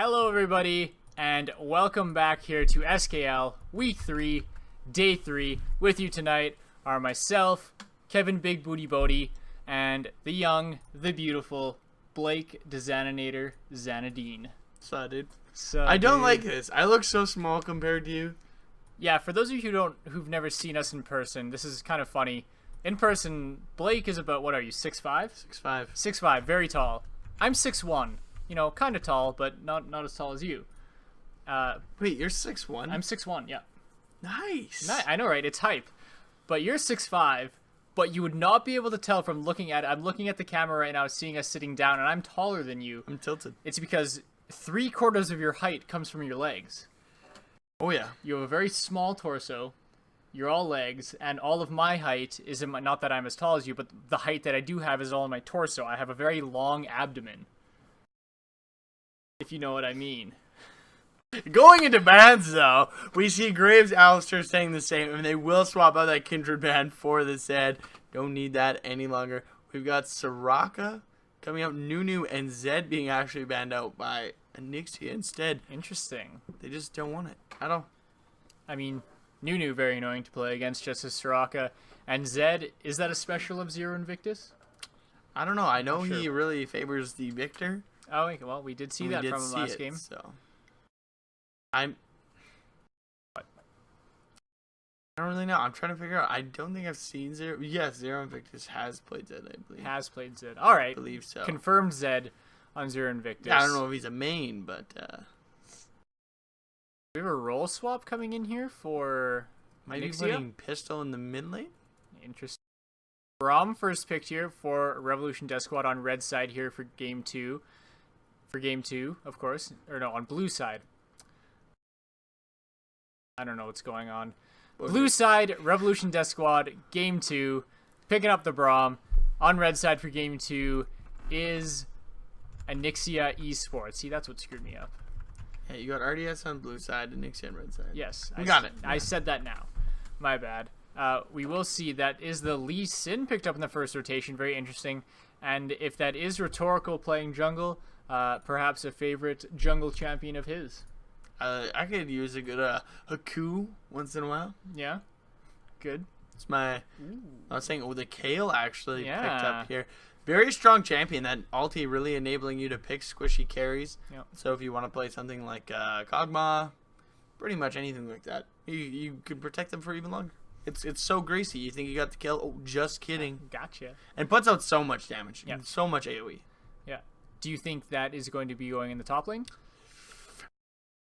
Hello everybody, and welcome back here to SKL Week 3, Day 3. With you tonight are myself, Kevin Big Booty Bodie, and the young, the beautiful Blake DeZaninator Zanadine. So, dude. I don't like this. I look so small compared to you. Yeah, for those of you who've never seen us in person, this is kind of funny. In person, Blake is about, what are you, 6'5"? 6'5". 6'5", very tall. I'm 6'1". You know, kind of tall, but not as tall as you. Wait, you're 6'1"? I'm 6'1", yeah. Nice. I know, right? It's hype. But you're 6'5", but you would not be able to tell from looking at it. I'm looking at the camera right now, seeing us sitting down, and I'm taller than you. I'm tilted. It's because 3/4 of your height comes from your legs. Oh, yeah. You have a very small torso. You're all legs, and all of my height is not that I'm as tall as you, but the height that I do have is all in my torso. I have a very long abdomen. If you know what I mean. Going into bands, though, we see Graves Alistair saying the same, and they will swap out that Kindred band for the Zed. Don't need that any longer. We've got Soraka coming out, Nunu, and Zed being actually banned out by Anixia instead. Interesting. They just don't want it at all. I mean, Nunu very annoying to play against, just as Soraka. And Zed, is that a special of Zero Invictus? I don't know. I know he really favors the Victor. Oh, well, we did see that from him last game. So I don't really know. I'm trying to figure out. I don't think I've seen Zero. Yes, Zero Invictus has played Zed, I believe. Has played Zed. All right. I believe so. Confirmed Zed on Zero Invictus. Yeah, I don't know if he's a main, but we have a role swap coming in here for might be Anixia? putting Pistol in the mid lane. Interesting. Braum first picked here for Revolution Death Squad on red side here for game 2. For game 2, of course. Or no, on blue side. I don't know what's going on. Okay. Blue side, Revolution Death Squad, game 2. Picking up the Braum. On red side for game 2 is Anixia eSports. See, that's what screwed me up. Yeah, you got RDS on blue side and Anixia on red side. Yes. We got it. I said that now. My bad. We will see that is the Lee Sin picked up in the first rotation. Very interesting. And if that is Rhetorical playing jungle, perhaps a favorite jungle champion of his. I could use a good Haku once in a while. Yeah. Good. It's my... Ooh. I was saying, the Kale actually picked Yeah. up here. Very strong champion. That ulti really enabling you to pick squishy carries. Yep. So if you want to play something like Kog'Maw, pretty much anything like that, you can protect them for even longer. It's so greasy. You think you got the kill? Oh, just kidding. Gotcha. And puts out so much damage. Yep. And so much AoE. Yeah. Do you think that is going to be going in the top lane?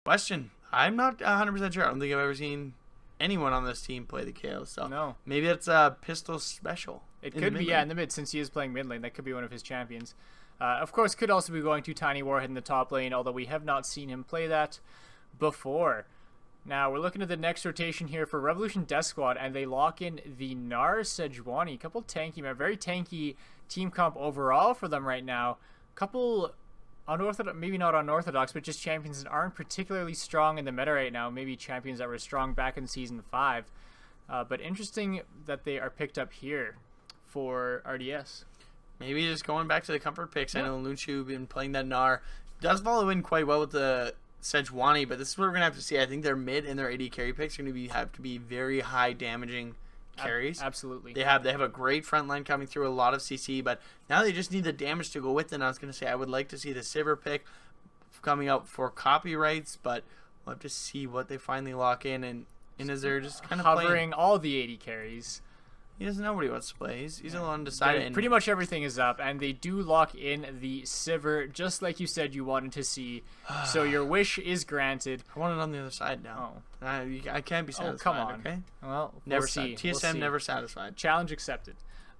Question. I'm not 100% sure. I don't think I've ever seen anyone on this team play the KO. So No. maybe it's a Pistol special. It could be, yeah, in the mid, since he is playing mid lane. That could be one of his champions. Of course, could also be going to Tiny Warhead in the top lane, although we have not seen him play that before. Now, we're looking at the next rotation here for Revolution Death Squad, and they lock in the Nar Sejuani. A couple tanky, very tanky team comp overall for them right now. Couple unorthodox, maybe not unorthodox, but just champions that aren't particularly strong in the meta right now. Maybe champions that were strong back in Season 5. But interesting that they are picked up here for RDS. Maybe just going back to the comfort picks. Yep. I know Lunshu been playing that Nar. Does follow in quite well with the Sejuani, but this is what we're going to have to see. I think their mid and their AD carry picks are going to have to be very high damaging carries. Absolutely. They have a great front line coming through, a lot of CC, but now they just need the damage to go with it. And I was going to say I would like to see the Sivir pick coming out for copyrights, but we'll have to see what they finally lock in. And as they're just kind of hovering playing, all the 80 carries. he doesn't know what he wants to play. He's a little undecided. Pretty much everything is up, and they do lock in the Sivir, just like you said you wanted to see. So your wish is granted. I want it on the other side now. Oh, I can't be satisfied. come on. Okay. Well, Never we'll see. TSM We'll see. never satisfied. Challenge accepted.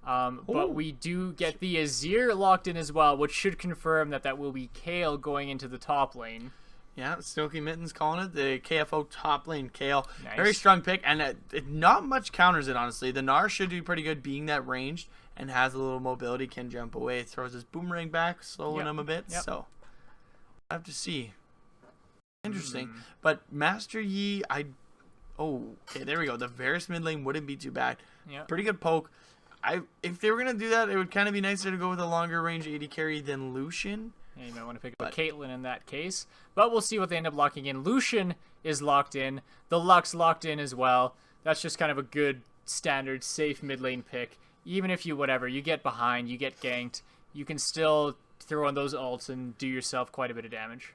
But we do get the Azir locked in as well, which should confirm that will be Kale going into the top lane. Yeah, Snooky Mittens calling it the KFO top lane Kale. Nice. Very strong pick, and not much counters it, honestly. The Nar should do pretty good being that ranged and has a little mobility, can jump away, throws his boomerang back, slowing him a bit. Yep. So, I have to see. Interesting. But Master Yi, okay, there we go. The Varus mid lane wouldn't be too bad. Yep. Pretty good poke. If they were going to do that, it would kind of be nicer to go with a longer range AD carry than Lucian. Yeah, you might want to pick up a Caitlyn in that case. But we'll see what they end up locking in. Lucian is locked in. The Lux locked in as well. That's just kind of a good, standard, safe mid lane pick. Even if you, you get behind, you get ganked, you can still throw in those ults and do yourself quite a bit of damage.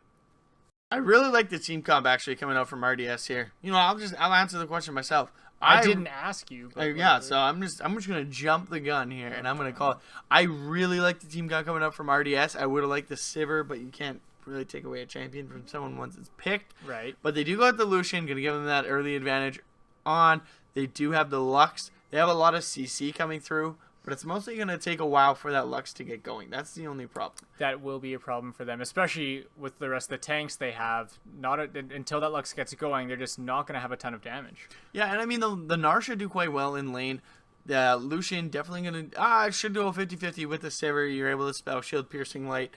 I really like the team comp actually coming out from RDS here. You know, I'll answer the question myself. I didn't ask you. But yeah, so I'm just gonna jump the gun here, and I'm gonna call it. I really like the team comp coming up from RDS. I would have liked the Sivir, but you can't really take away a champion from someone once it's picked. Right. But they do got the Lucian, gonna give them that early advantage on. They do have the Lux. They have a lot of CC coming through, but it's mostly going to take a while for that Lux to get going. That's the only problem. That will be a problem for them, especially with the rest of the tanks they have. Until that Lux gets going, they're just not going to have a ton of damage. Yeah, and I mean, the Gnar should do quite well in lane. The Lucian definitely going to... it should go 50-50 with the Sivir. You're able to spell Shield, Piercing Light,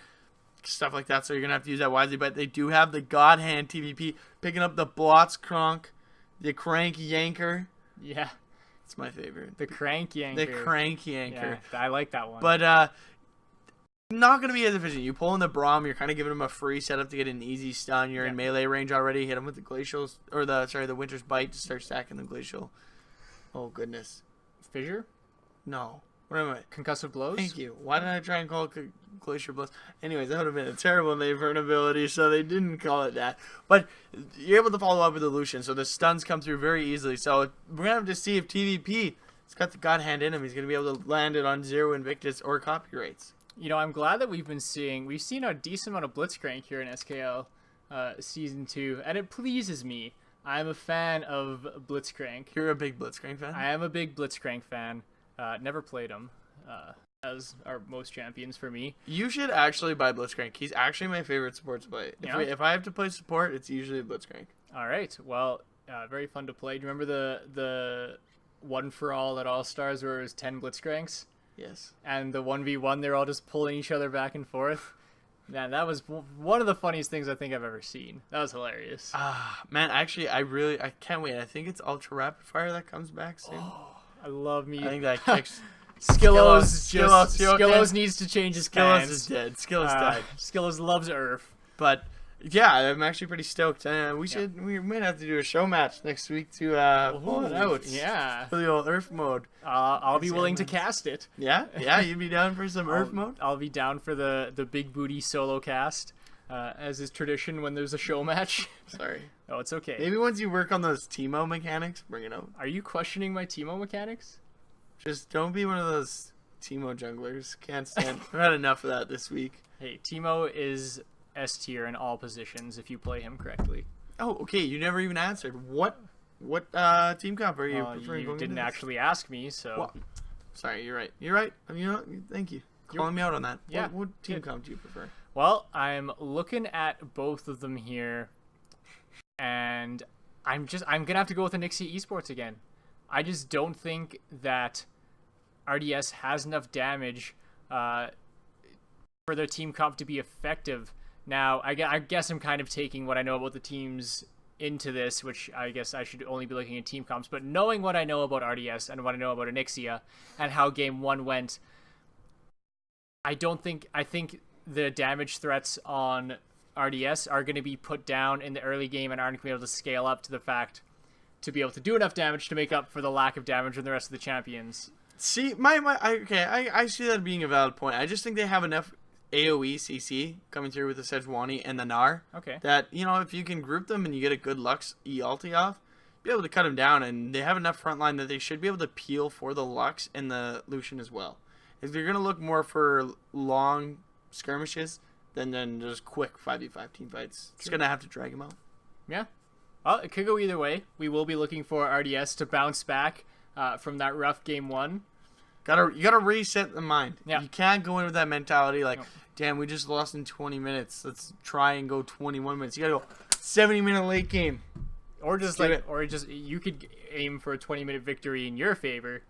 stuff like that, so you're going to have to use that wisely. But they do have the God Hand TVP, picking up the Blotzkrank, the Crank Yanker. Yeah. It's my favorite. The Crank Yanker. The Crank Yanker. Yeah, I like that one. But not going to be as efficient. You pull in the Braum, you're kind of giving him a free setup to get an easy stun. You're in melee range already. Hit him with the Glacials, or the Winter's Bite to start stacking the Glacial. Oh, goodness. Fissure? No. What am I? Concussive Blows? Thank you. Why did I try and call it Glacier Blows? Anyways, that would have been a terrible name for an ability, so they didn't call it that. But you're able to follow up with the Lucian, so the stuns come through very easily. So we're going to have to see if TVP has got the God Hand in him. He's going to be able to land it on 0 Invictus or copyrights. You know, I'm glad that we've seen a decent amount of Blitzcrank here in SKL Season 2, and it pleases me. I'm a fan of Blitzcrank. You're a big Blitzcrank fan? I am a big Blitzcrank fan. Never played him, as are most champions for me. You should actually buy Blitzcrank. He's actually my favorite support to play. If I have to play support, it's usually Blitzcrank. All right. Well, very fun to play. Do you remember the one for all at All Stars where it was 10 Blitzcranks? Yes. And the 1v1, they're all just pulling each other back and forth. Man, that was one of the funniest things I think I've ever seen. That was hilarious. Man, actually, I can't wait. I think it's Ultra Rapid Fire that comes back soon. Oh, I love me. I think that kicks... Skillos needs to change his Skillos is dead. Skillos died. Skillos loves Earth. But yeah, I'm actually pretty stoked. We might have to do a show match next week to pull it out. Yeah. For the old Earth mode. I'll be willing to cast it. Yeah, you'd be down for some Earth mode. I'll be down for the big booty solo cast, as is tradition when there's a show match. Sorry. Oh, it's okay. Maybe once you work on those Teemo mechanics, bring it out. Are you questioning my Teemo mechanics? Just don't be one of those Teemo junglers. Can't stand. I've had enough of that this week. Hey, Teemo is S tier in all positions if you play him correctly. Oh, okay. You never even answered. What team comp are you preferring? You didn't actually ask me, so. Well, sorry, you're right. You're right. Thank you. Calling me out on that. Yeah. What team comp do you prefer? Well, I'm looking at both of them here, and I'm gonna have to go with Anixia eSports again. I just don't think that RDS has enough damage for their team comp to be effective. Now, I guess I'm kind of taking what I know about the teams into this, which I guess I should only be looking at team comps, but knowing what I know about RDS and what I know about Anixia and how game 1 went, I think the damage threats on RDS are going to be put down in the early game and aren't going to be able to scale up to the fact to be able to do enough damage to make up for the lack of damage in the rest of the champions. See, I see that being a valid point. I just think they have enough AoE CC coming through with the Sejuani and the Gnar. Okay. That, if you can group them and you get a good Lux E-ulti off, be able to cut them down, and they have enough frontline that they should be able to peel for the Lux and the Lucian as well. If they're going to look more for long skirmishes than just quick 5v5 team fights, just going to have to drag them out. Yeah. Well, it could go either way. We will be looking for RDS to bounce back from that rough game 1. You gotta reset the mind. Yeah. You can't go in with that mentality like, damn, we just lost in 20 minutes. Let's try and go 21 minutes. You gotta go 70-minute late game. Or you could aim for a 20-minute victory in your favor.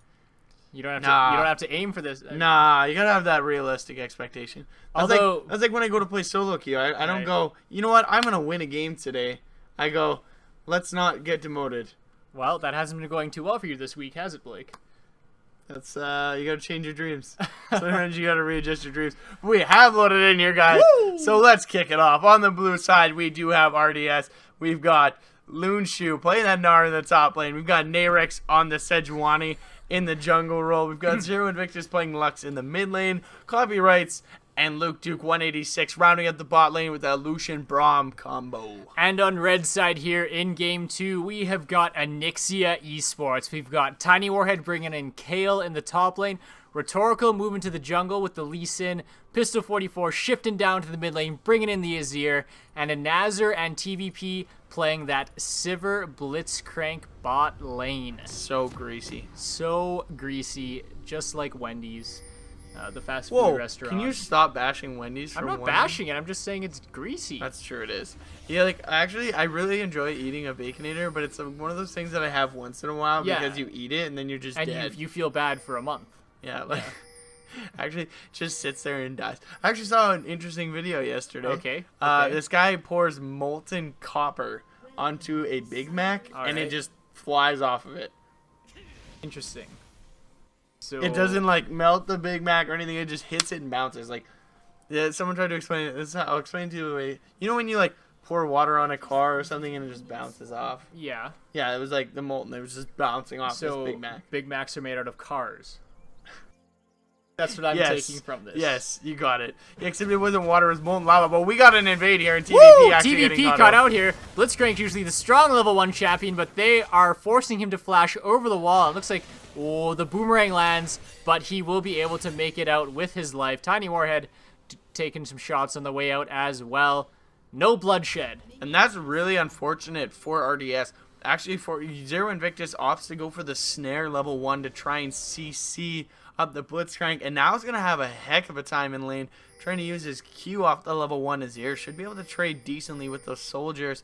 You don't have to aim for this. Nah, you gotta have that realistic expectation. That's like when I go to play solo queue. I don't go, you know what, I'm gonna win a game today. I go, let's not get demoted. Well, that hasn't been going too well for you this week, has it, Blake? That's you gotta change your dreams. Sometimes you gotta readjust your dreams. We have loaded in here, guys. Woo! So let's kick it off. On the blue side, we do have RDS. We've got Loonshoe playing that Gnar in the top lane. We've got Narex on the Sejuani in the jungle role. We've got Zero Invictus playing Lux in the mid lane. Copyrights and Luke Duke 186 rounding up the bot lane with that Lucian Braum combo. And on red side here in game 2, we have got Anixia eSports. We've got Tiny Warhead bringing in Kale in the top lane. Rhetorical moving to the jungle with the Lee Sin. Pistol 44 shifting down to the mid lane, bringing in the Azir. And a Nazar and TVP playing that Sivir Blitzcrank bot lane. So greasy. So greasy, just like Wendy's. The fast food Whoa, restaurant. can you stop bashing Wendy's? I'm not bashing it. I'm just saying it's greasy. That's true. It is. Yeah, like actually, I really enjoy eating a Baconator, but it's one of those things that I have once in a while because you eat it and then you're just dead. And you feel bad for a month. Yeah, like actually just sits there and dies. I actually saw an interesting video yesterday. Okay. This guy pours molten copper onto a Big Mac and it just flies off of it. Interesting. So It doesn't like melt the Big Mac or anything. It just hits it and bounces. Like, yeah, someone tried to explain it. I'll explain to you the way. You know when you like pour water on a car or something and it just bounces off? Yeah. Yeah, it was like the molten. It was just bouncing off this Big Mac. Big Macs are made out of cars. That's what I'm taking from this. Yes, you got it. Yeah, except it wasn't water, it was molten lava. But we got an invade here, and TVP Woo! actually TVP getting caught out here. Blitzcrank usually the strong level 1 champion, but they are forcing him to flash over the wall. It looks like the boomerang lands, but he will be able to make it out with his life. Tiny Warhead taking some shots on the way out as well. No bloodshed. And that's really unfortunate for RDS. Actually, for Zero Invictus opts to go for the snare level 1 to try and CC up the Blitzcrank, and now he's going to have a heck of a time in lane trying to use his Q off the level 1 Azir. Should be able to trade decently with those soldiers.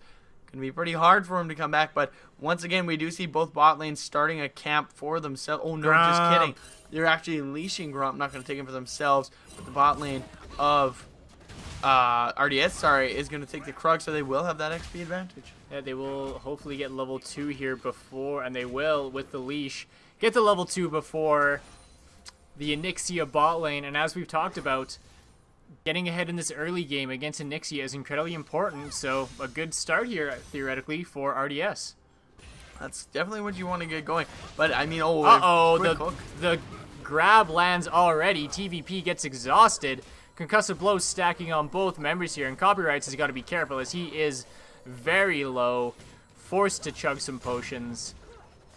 Going to be pretty hard for him to come back, but once again, we do see both bot lanes starting a camp for themselves. Oh, no, just kidding. They're actually unleashing Gromp, not going to take him for themselves, but the bot lane of RDS, is going to take the Krug, so they will have that XP advantage. Yeah, they will hopefully get level 2 here before, and they will, with the leash, get to level 2 before the Anixia bot lane. And as we've talked about, getting ahead in this early game against Anixia is incredibly important, so a good start here, theoretically, for RDS. That's definitely what you want to get going. But, I mean, the grab lands already. TVP gets exhausted. Concussive blows stacking on both members here, and Copyrights has got to be careful as he is very low, forced to chug some potions,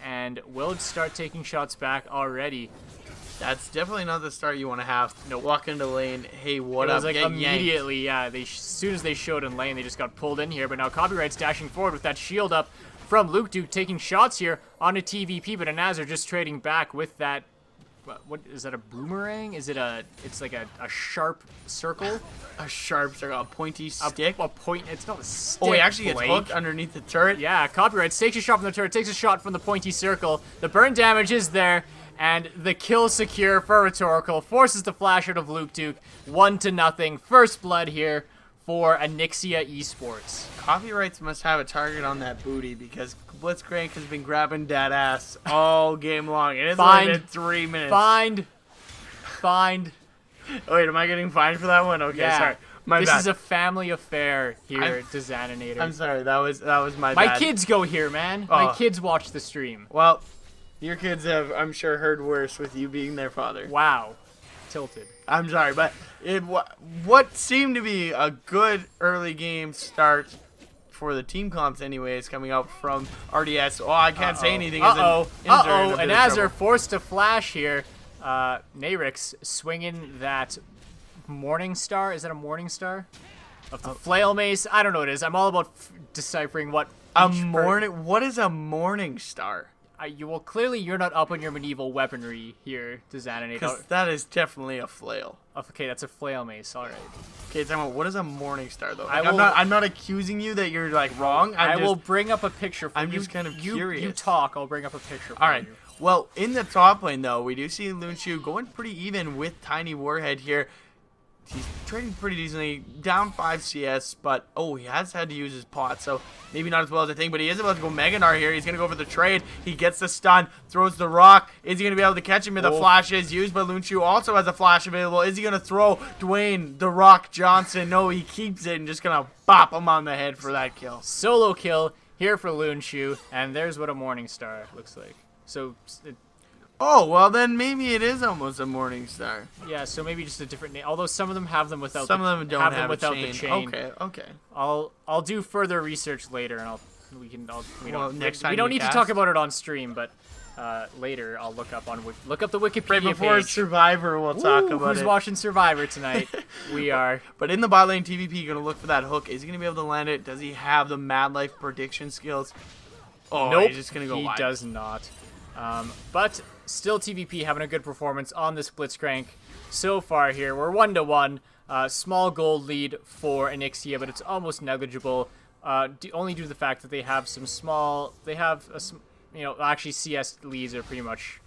and will start taking shots back already. That's definitely not the start you want to have. No, walk into lane. Hey, what up? Like immediately, yeah. As soon as they showed in lane, they just got pulled in here. But now Copyright's dashing forward with that shield up from Luke Duke, taking shots here on a TVP. But Anazar just trading back with that. What is that? A boomerang? Is it a? It's like a sharp circle. A sharp circle, a pointy stick. A point. It's not a stick. Oh, he actually gets hooked underneath the turret. Yeah, Copyright takes a shot from the turret, takes a shot from the pointy circle. The burn damage is there. And the kill secure for Rhetorical, forces the flash out of Luke Duke, 1-0. First blood here for Anixia eSports. Copyrights must have a target on that booty because Blitzcrank has been grabbing that ass all game long. And it's only been 3 minutes. Fined. Oh, wait, am I getting fined for that one? Okay, yeah. Sorry. My bad. This is a family affair here at Dezaninator. I'm sorry, that was my bad. My kids go here, man. Oh. My kids watch the stream. Well, your kids have, I'm sure, heard worse with you being their father. Wow. Tilted. I'm sorry, but what seemed to be a good early game start for the team comps anyways, coming out from RDS. Oh, I can't say anything. And Azure forced to flash here. Narex swinging that Morning Star. Is that a Morning Star? Of the flail mace. I don't know what it is. I'm all about deciphering what What is a Morning Star? Clearly you're not up on your medieval weaponry here, Dezaninator. Because that is definitely a flail. Okay, that's a flail mace. All right. Okay, tell me, what is a Morning Star though? Like, I'm not accusing you that you're like wrong. I will bring up a picture for you. I'm just kind of curious. You talk. I'll bring up a picture for All right. you. Well, in the top lane though, we do see Loonshoe going pretty even with Tiny Warhead here. He's trading pretty decently, down 5 CS, but oh, he has had to use his pot, so maybe not as well as I think, but he is about to go Meganar here. He's going to go for the trade. He gets the stun, throws the rock. Is he going to be able to catch him? The flash is used, but Lunshu also has a flash available. Is he going to throw Dwayne the Rock Johnson? No, he keeps it and just going to bop him on the head for that kill. Solo kill here for Lunshu, and there's what a Morning Star looks like. So... Oh, well then maybe it is almost a Morning Star. Yeah, so maybe just a different name. Although some of them have them without. Some of them don't have without a chain. the chain. Okay. I'll do further research later, and we don't need to cast? talk about it on stream, but later I'll look up the Wikipedia Right before page. Survivor, we'll talk about who's it. watching Survivor tonight? We are. But in the bot lane, TVP going to look for that hook. Is he going to be able to land it? Does he have the Mad Life prediction skills? Oh, nope, he's just going to go he wide. does not. But still TVP having a good performance on the Blitzcrank so far here. We're 1-1. Small gold lead for Anixia, but it's almost negligible. Only due to the fact that they have some small... They have, actually CS leads are pretty much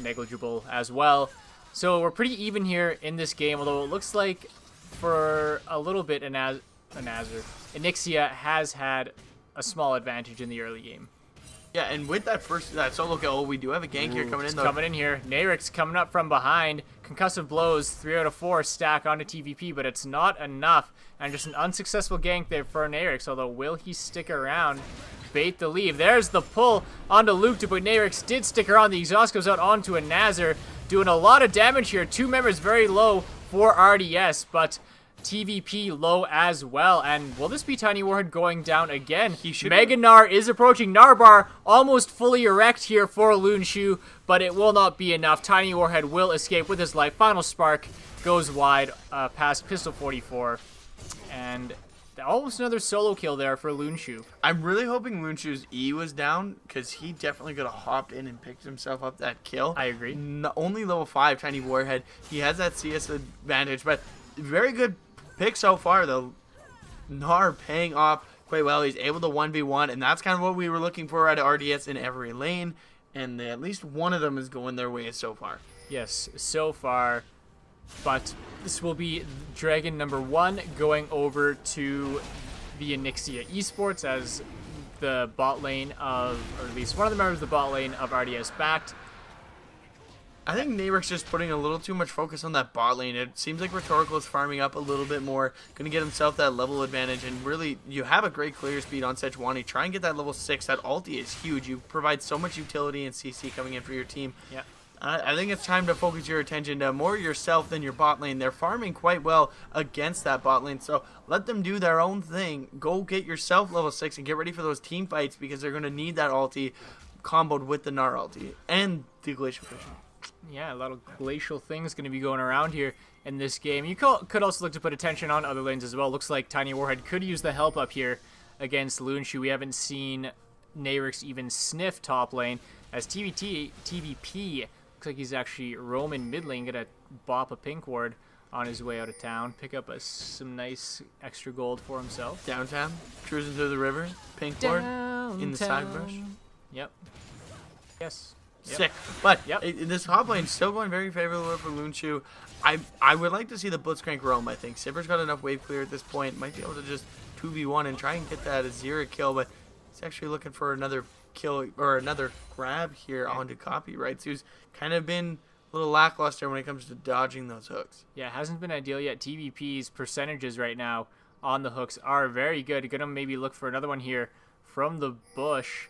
negligible as well. So we're pretty even here in this game, although it looks like for a little bit Anixia has had a small advantage in the early game. Yeah, and with that solo kill, we do have a gank here coming in, though. Coming in here. Nayrix coming up from behind. Concussive blows, 3 out of 4 stack onto TVP, but it's not enough. And just an unsuccessful gank there for Nayrix, although will he stick around? Bait the leave. There's the pull onto Luke, but Nayrix did stick around. The exhaust goes out onto a Nazar, doing a lot of damage here. 2 members very low for RDS, but... TVP low as well, and will this be Tiny Warhead going down again? He should. Meganar is approaching. Narbar almost fully erect here for Lunshu, but it will not be enough. Tiny Warhead will escape with his life. Final Spark goes wide past Pistol 44, and almost another solo kill there for Lunshu. I'm really hoping Lunshu's E was down, because he definitely could have hopped in and picked himself up that kill. I agree. Only level 5 Tiny Warhead. He has that CS advantage, but very good pick so far, though. Nar paying off quite well. He's able to 1v1, and that's kind of what we were looking for at RDS in every lane, and at least one of them is going their way so far. Yes, so far, but this will be Dragon number 1 going over to the Anixia eSports as the bot lane of, or at least one of the members of the bot lane of RDS backed. I think Nayrix just putting a little too much focus on that bot lane. It seems like Rhetorical is farming up a little bit more, going to get himself that level advantage, and really, you have a great clear speed on Sejuani. Try and get that level 6. That ulti is huge. You provide so much utility and CC coming in for your team. Yeah. I think it's time to focus your attention to more yourself than your bot lane. They're farming quite well against that bot lane, so let them do their own thing. Go get yourself level 6 and get ready for those team fights, because they're going to need that ulti comboed with the Gnar ulti and the Glacial Fishing. Yeah, a lot of glacial things going to be going around here in this game. You could also look to put attention on other lanes as well. Looks like Tiny Warhead could use the help up here against Lunshu. We haven't seen Nayrix even sniff top lane, as TVP looks like he's actually roaming mid lane, going to bop a pink ward on his way out of town, pick up some nice extra gold for himself. Downtown, cruising through the river, pink ward in the side brush. Yep. Yes. Yep. Sick. But this top lane still going very favorable for Lunshu. I would like to see the Blitzcrank roam, I think. Sivers got enough wave clear at this point. Might be able to just 2v1 and try and get that Azira kill, but he's actually looking for another kill or another grab here onto Copyrights, who's kind of been a little lackluster when it comes to dodging those hooks. Yeah, it hasn't been ideal yet. TVP's percentages right now on the hooks are very good. Gonna maybe look for another one here from the bush.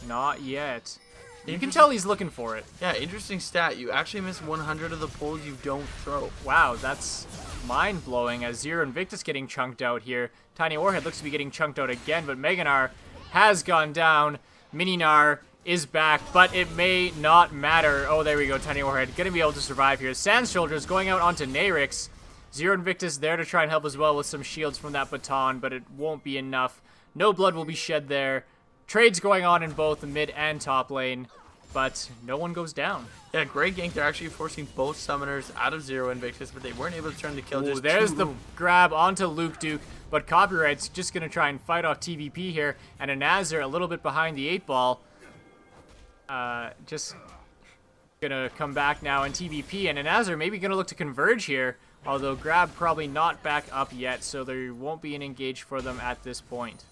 Not yet. You can tell he's looking for it. Yeah, interesting stat. You actually miss 100 of the pulls you don't throw. Wow, that's mind-blowing as Zero Invictus getting chunked out here. Tiny Warhead looks to be getting chunked out again, but Meganar has gone down. Mininar is back, but it may not matter. Oh, there we go. Tiny Warhead going to be able to survive here. Sand Soldiers going out onto Nayrix. Zero Invictus there to try and help as well with some shields from that baton, but it won't be enough. No blood will be shed there. Trades going on in both the mid and top lane, but no one goes down. Yeah, great gank. They're actually forcing both summoners out of Zero Invictus, but they weren't able to turn the kill. Ooh, there's the grab onto Luke Duke, but Copyright's just going to try and fight off TVP here, and a Nazar a little bit behind the 8-ball. Just going to come back now in TVP, and a Nazar maybe going to look to converge here Although grab probably not back up yet, so there won't be an engage for them at this point.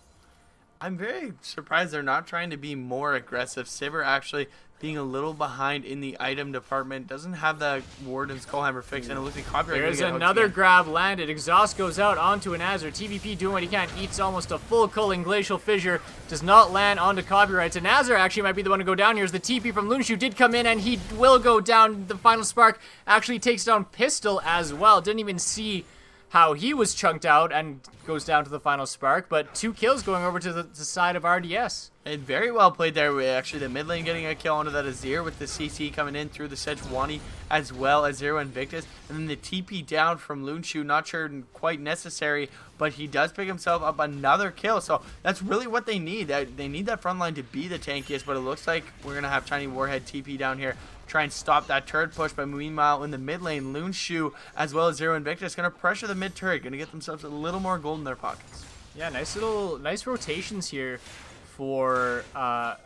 I'm very surprised they're not trying to be more aggressive. Sivir actually being a little behind in the item department. Doesn't have the Warden's Skullhammer fix, and it looks like copyright. There's another grab landed. Exhaust goes out onto an Azure. TVP doing what he can. Eats almost a full culling Glacial Fissure. Does not land onto copyrights. And Azure actually might be the one to go down here, as the TP from Lunshu did come in, and he will go down. The final spark actually takes down Pistol as well. Didn't even see how he was chunked out and goes down to the final spark, but 2 kills going over to the side of RDS. And very well played there. Actually, the mid lane getting a kill onto that Azir with the CC coming in through the Sejuani as well as Zero Invictus. And then the TP down from Lunshu, not sure quite necessary, but he does pick himself up another kill. So that's really what they need. They need that front line to be the tankiest, but it looks like we're going to have Tiny Warhead TP down here. Try and stop that turret push, but meanwhile in the mid lane, Lunshu as well as Zero Invictus going to pressure the mid turret, going to get themselves a little more gold in their pockets. Yeah, nice rotations here for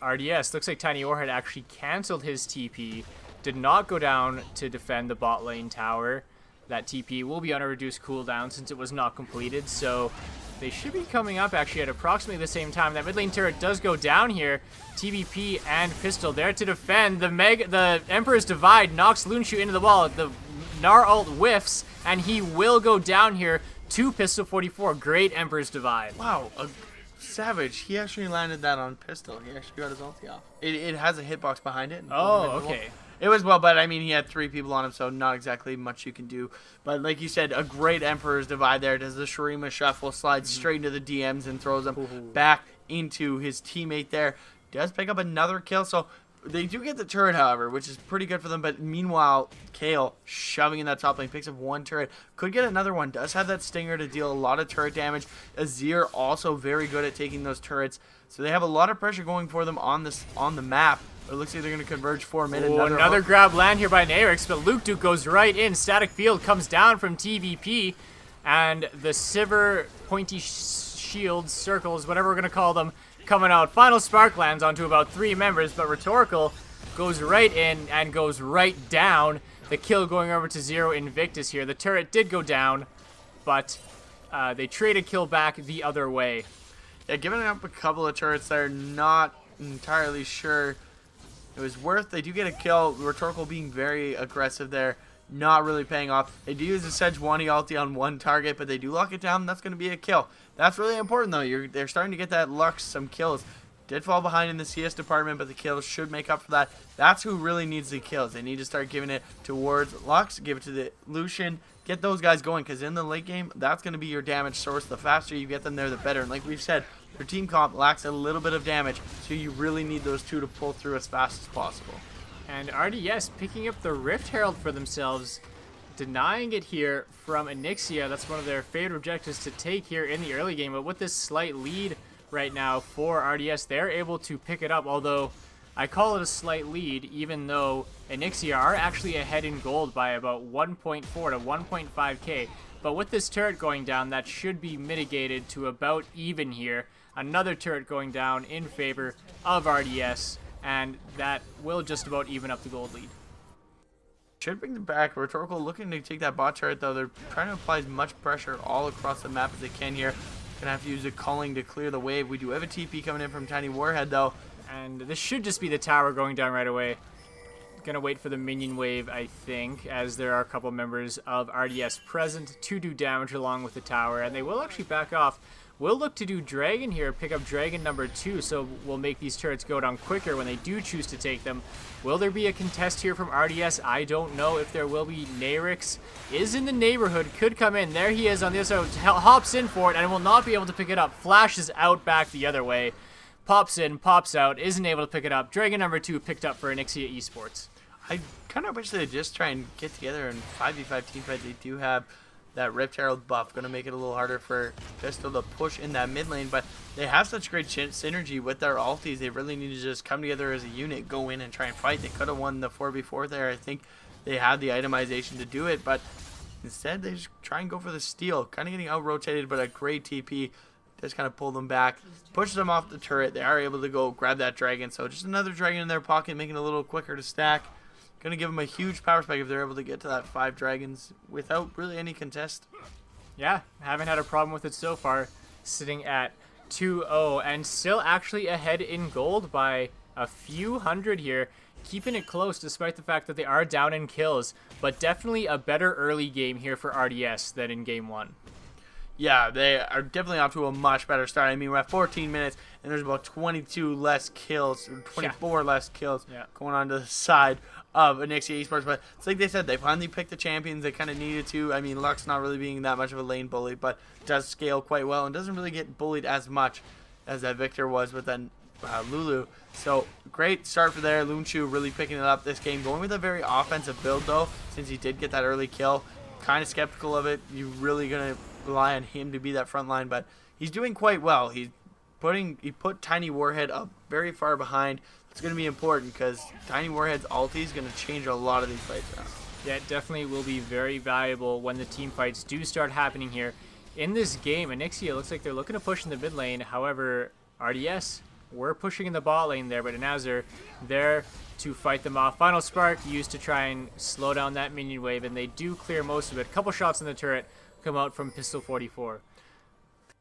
RDS. Looks like Tiny Warhead actually canceled his TP, did not go down to defend the bot lane tower. That TP will be on a reduced cooldown since it was not completed, so they should be coming up actually at approximately the same time. That mid lane turret does go down here. TVP and Pistol there to defend. The Emperor's Divide knocks Lunshu into the wall. The Gnar ult whiffs, and he will go down here to Pistol 44. Great Emperor's Divide. Wow, a savage. He actually landed that on Pistol. He actually got his ulti off. It has a hitbox behind it. Oh, okay. It was well, but I mean, he had 3 people on him, so not exactly much you can do. But like you said, a great Emperor's Divide there. Does the Shurima Shuffle, slides straight into the DMs and throws him back into his teammate there. Does pick up another kill, so they do get the turret, however, which is pretty good for them. But meanwhile, Kale shoving in that top lane, picks up 1 turret. Could get another one. Does have that Stinger to deal a lot of turret damage. Azir also very good at taking those turrets. So they have a lot of pressure going for them on the map. It looks like they're going to converge for a minute. Another grab land here by Anix, but Luke Duke goes right in. Static Field comes down from TVP, and the Sivir pointy shields, circles, whatever we're going to call them, coming out. Final spark lands onto about 3 members, but Rhetorical goes right in and goes right down. The kill going over to Zero Invictus here. The turret did go down, but they trade a kill back the other way. Yeah, giving up a couple of turrets there, not entirely sure it was worth. They do get a kill. Rhetorical being very aggressive there, not really paying off. They do use a Sejuani ulti on 1 target, but they do lock it down. That's going to be a kill. That's really important, though. They're starting to get that Lux some kills. Did fall behind in the CS department, but the kills should make up for that. That's who really needs the kills. They need to start giving it towards Lux, give it to the Lucian, get those guys going, because in the late game, that's going to be your damage source. The faster you get them there, the better. And like we've said, their team comp lacks a little bit of damage, so you really need those 2 to pull through as fast as possible. And RDS picking up the Rift Herald for themselves, denying it here from Anixia. That's one of their favorite objectives to take here in the early game, but with this slight lead right now for RDS, they're able to pick it up, although I call it a slight lead, even though Anixia are actually ahead in gold by about 1.4 to 1.5k. But with this turret going down, that should be mitigated to about even here. Another turret going down in favor of RDS, and that will just about even up the gold lead. Should bring them back. Rhetorical looking to take that bot turret, though. They're trying to apply as much pressure all across the map as they can here. Gonna have to use a culling to clear the wave. We do have a TP coming in from Tiny Warhead, though. And this should just be the tower going down right away. Gonna wait for the minion wave, I think, as there are a couple members of RDS present to do damage along with the tower, and they will actually back off. We'll look to do Dragon here, pick up Dragon number 2, so we'll make these turrets go down quicker when they do choose to take them. Will there be a contest here from RDS? I don't know if there will be. Nayrix is in the neighborhood, could come in. There he is on the other side, hops in for it, and will not be able to pick it up. Flashes out back the other way. Pops in, pops out, isn't able to pick it up. Dragon number 2 picked up for Anixia eSports. I kind of wish they'd just try and get together and 5v5 teamfight. They do have that Rift Herald buff, going to make it a little harder for Pistol to push in that mid lane, but they have such great synergy with their ultis. They really need to just come together as a unit, go in and try and fight. They could have won the 4v4 there. I think they had the itemization to do it, but instead they just try and go for the steal. Kind of getting out-rotated, but a great TP just kind of pull them back, push them off the turret. They are able to go grab that dragon, so just another dragon in their pocket, making it a little quicker to stack. Going to give them a huge power spike if they're able to get to that 5 dragons without really any contest. Yeah, haven't had a problem with it so far. Sitting at 2-0 and still actually ahead in gold by a few hundred here. Keeping it close despite the fact that they are down in kills. But definitely a better early game here for RDS than in game 1. Yeah, they are definitely off to a much better start. I mean, we're at 14 minutes, and there's about 22 less kills, 24 less kills going on to the side of Anixia eSports. But it's like they said, they finally picked the champions they kind of needed to. I mean, Lux not really being that much of a lane bully, but does scale quite well and doesn't really get bullied as much as that Victor was with then Lulu. So, great start for there. Lunshu really picking it up this game. Going with a very offensive build, though, since he did get that early kill. Kind of skeptical of it. You're really going to rely on him to be that front line, but he's doing quite well. He put Tiny Warhead up very far behind. It's going to be important because Tiny Warhead's ulti is going to change a lot of these fights around. Yeah, it definitely will be very valuable when the team fights do start happening here. In this game, Anixia looks like they're looking to push in the mid lane. However, RDS, we're pushing in the bot lane there, but Anazir there to fight them off. Final Spark used to try and slow down that minion wave, and they do clear most of it. A couple shots in the turret come out from Pistol 44.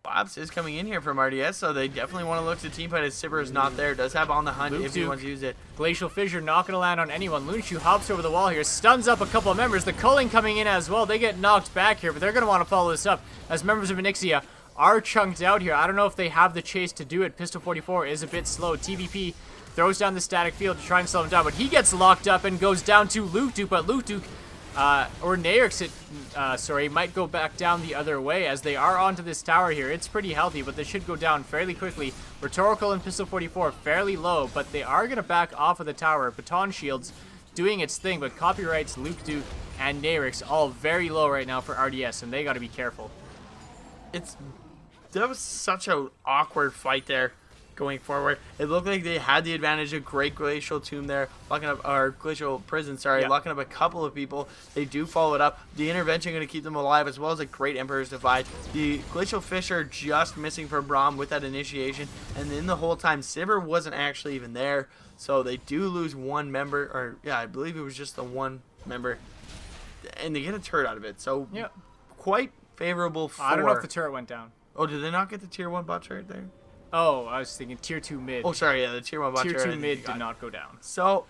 Labs is coming in here from RDS, so they definitely want to look to team fight as Sivir is not there. Does have on the hunt if he wants to use it. Glacial Fissure not going to land on anyone. Lunshu hops over the wall here, stuns up a couple of members. The culling coming in as well. They get knocked back here, but they're going to want to follow this up as members of Anixia are chunked out here. I don't know if they have the chase to do it. Pistol 44 is a bit slow. TVP throws down the static field to try and slow him down, but he gets locked up and goes down to Luke Duke, but Luke Duke or Nairx, might go back down the other way as they are onto this tower here. It's pretty healthy, but they should go down fairly quickly. Rhetorical and Pistol 44 fairly low, but they are going to back off of the tower. Baton Shields doing its thing, but Copyrights, Luke Duke, and Nairx all very low right now for RDS, and they got to be careful. That was such an awkward fight there going forward. It looked like they had the advantage of great Glacial Tomb there, locking up, or Glacial Prison, locking up a couple of people. They do follow it up. The intervention going to keep them alive, as well as a great Emperor's Divide. The Glacial Fissure just missing for Braum with that initiation, and then the whole time, Sivir wasn't actually even there, so they do lose one member, or yeah, I believe it was just the one member, and they get a turret out of it, so quite favorable for... I don't know if the turret went down. Oh, did they not get the tier 1 bot turret there? Oh, I was thinking tier 2 mid. Oh, sorry, yeah, the tier 1 bot turret. Tier 2 mid did not go down. So,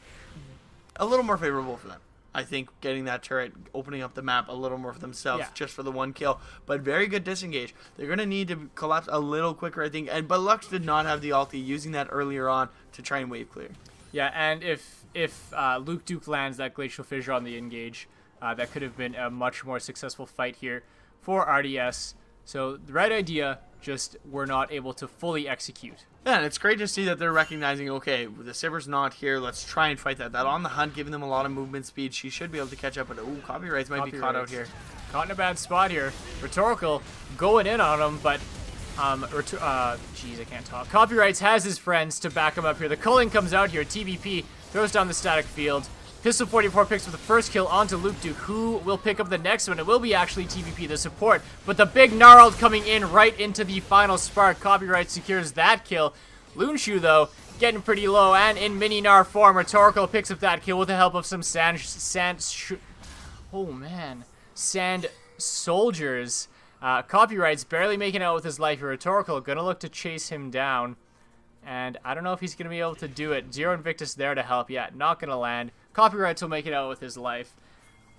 a little more favorable for them. I think getting that turret, opening up the map a little more for themselves, just for the one kill. But very good disengage. They're going to need to collapse a little quicker, I think. But Lux did not have the ulti, using that earlier on to try and wave clear. Yeah, and if Luke Duke lands that Glacial Fissure on the engage, that could have been a much more successful fight here for RDS. So, the right idea, just we're not able to fully execute. Yeah, and it's great to see that they're recognizing, okay, the Sivir's not here, let's try and fight that. That on the hunt, giving them a lot of movement speed. She should be able to catch up, but Copyrights might be caught out here. Caught in a bad spot here. Rhetorical going in on him, but jeez, I can't talk. Copyrights has his friends to back him up here. The culling comes out here. TVP throws down the static field. Pistol 44 picks up the first kill onto Luke Duke. Who will pick up the next one? It will be actually TVP, the support. But the big Gnarled coming in right into the final spark. Copyright secures that kill. Lunshu, though, getting pretty low and in mini Gnar form. Rhetorical picks up that kill with the help of some sand soldiers. Copyright's barely making out with his life here. Rhetorical gonna look to chase him down. And I don't know if he's going to be able to do it. Zero Invictus there to help. Yeah, not going to land. Copyrights will make it out with his life.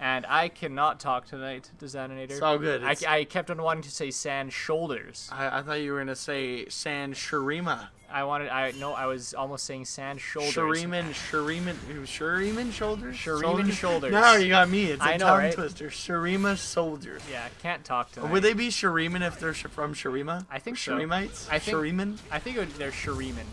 And I cannot talk tonight, Designator. It's all good. I kept on wanting to say Sand Shoulders. I thought you were going to say Sand Shurima. I was almost saying Sand Shoulders. Shuriman Shoulders? Shuriman Shoulders. No, you got me. It's a tongue right? twister. Shurima Soldiers. Yeah, can't talk tonight. Would they be Shuriman if they're from Shurima? I think so. Shurimites? Shuriman? I think they're Shuriman.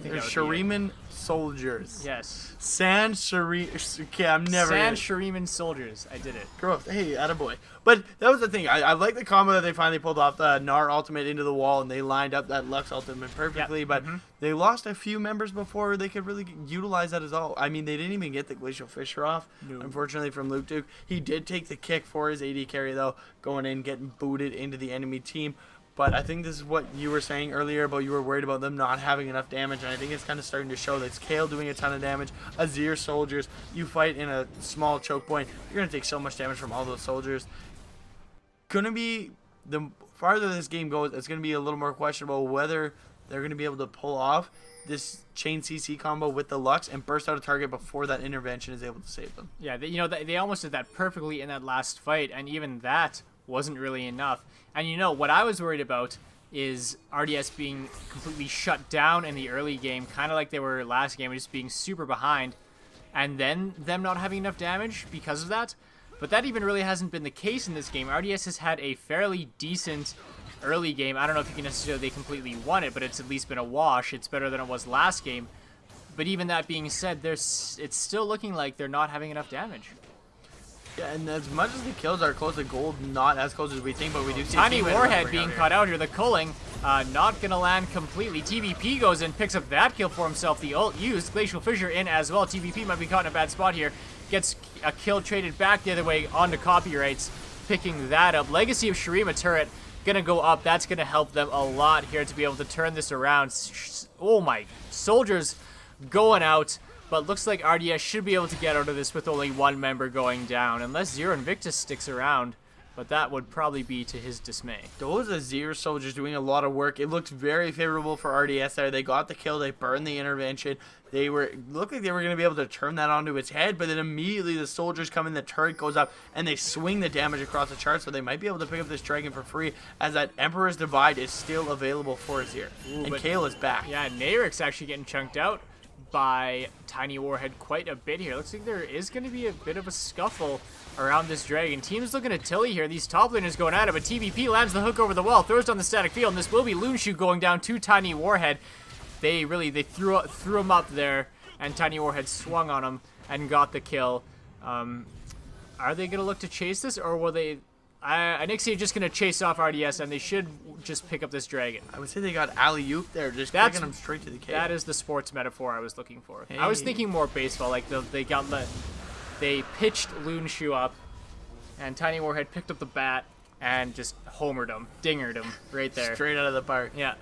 They're Shuriman Soldiers. Yes. Sand Shuriman. Okay, I'm never. Sand Shuriman Soldiers. I did it. Gross. Hey, attaboy. But that was the thing. I like the combo that they finally pulled off the Gnar ultimate into the wall, and they lined up that Lux ultimate perfectly. Yep. But they lost a few members before they could really utilize that as all. I mean, they didn't even get the Glacial Fissure off, unfortunately, from Luke Duke. He did take the kick for his AD carry, though, going in, getting booted into the enemy team. But I think this is what you were saying earlier about you were worried about them not having enough damage, and I think it's kind of starting to show that it's Kale doing a ton of damage. Azir soldiers, you fight in a small choke point, you're going to take so much damage from all those soldiers. Gonna be, the farther this game goes, it's going to be a little more questionable whether they're going to be able to pull off this chain CC combo with the Lux and burst out a target before that intervention is able to save them. Yeah, they almost did that perfectly in that last fight, and even that wasn't really enough. And what I was worried about is RDS being completely shut down in the early game, kind of like they were last game, just being super behind, and then them not having enough damage because of that. But that even really hasn't been the case in this game. RDS has had a fairly decent early game. I don't know if you can necessarily completely won it, but it's at least been a wash. It's better than it was last game. But even that being said, it's still looking like they're not having enough damage. Yeah, and as much as the kills are close to gold, not as close as we think, but we do see Tiny Warhead being caught out here. The culling, not going to land completely. TVP goes in, picks up that kill for himself. The ult used. Glacial Fissure in as well. TVP might be caught in a bad spot here. Gets a kill traded back the other way onto Copyrights, picking that up. Legacy of Shurima turret going to go up. That's going to help them a lot here to be able to turn this around. Oh my, soldiers going out. But looks like RDS should be able to get out of this with only one member going down, unless Zero Invictus sticks around. But that would probably be to his dismay. Those Azir soldiers doing a lot of work. It looked very favorable for RDS there. They got the kill. They burned the intervention. Looked like they were going to be able to turn that onto its head, but then immediately the soldiers come in, the turret goes up, and they swing the damage across the chart, so they might be able to pick up this dragon for free, as that Emperor's Divide is still available for Azir. And Kale is back. Yeah, Nayric's actually getting chunked out by Tiny Warhead quite a bit here. Looks like there is going to be a bit of a scuffle around this dragon. Team's looking at Tilly here. These top laners going at it, but TVP lands the hook over the wall, throws down the static field, and this will be Loonshoe going down to Tiny Warhead. They threw him up there, and Tiny Warhead swung on him and got the kill. Are they going to look to chase this, or will they... Anixia just going to chase off RDS, and they should just pick up this dragon. I would say they got alley-oop there, just kicking them straight to the cave. That is the sports metaphor I was looking for. Hey. I was thinking more baseball, like they pitched Loonshoe up, and Tiny Warhead picked up the bat and just homered him, dingered him right there. Straight out of the park. Yeah.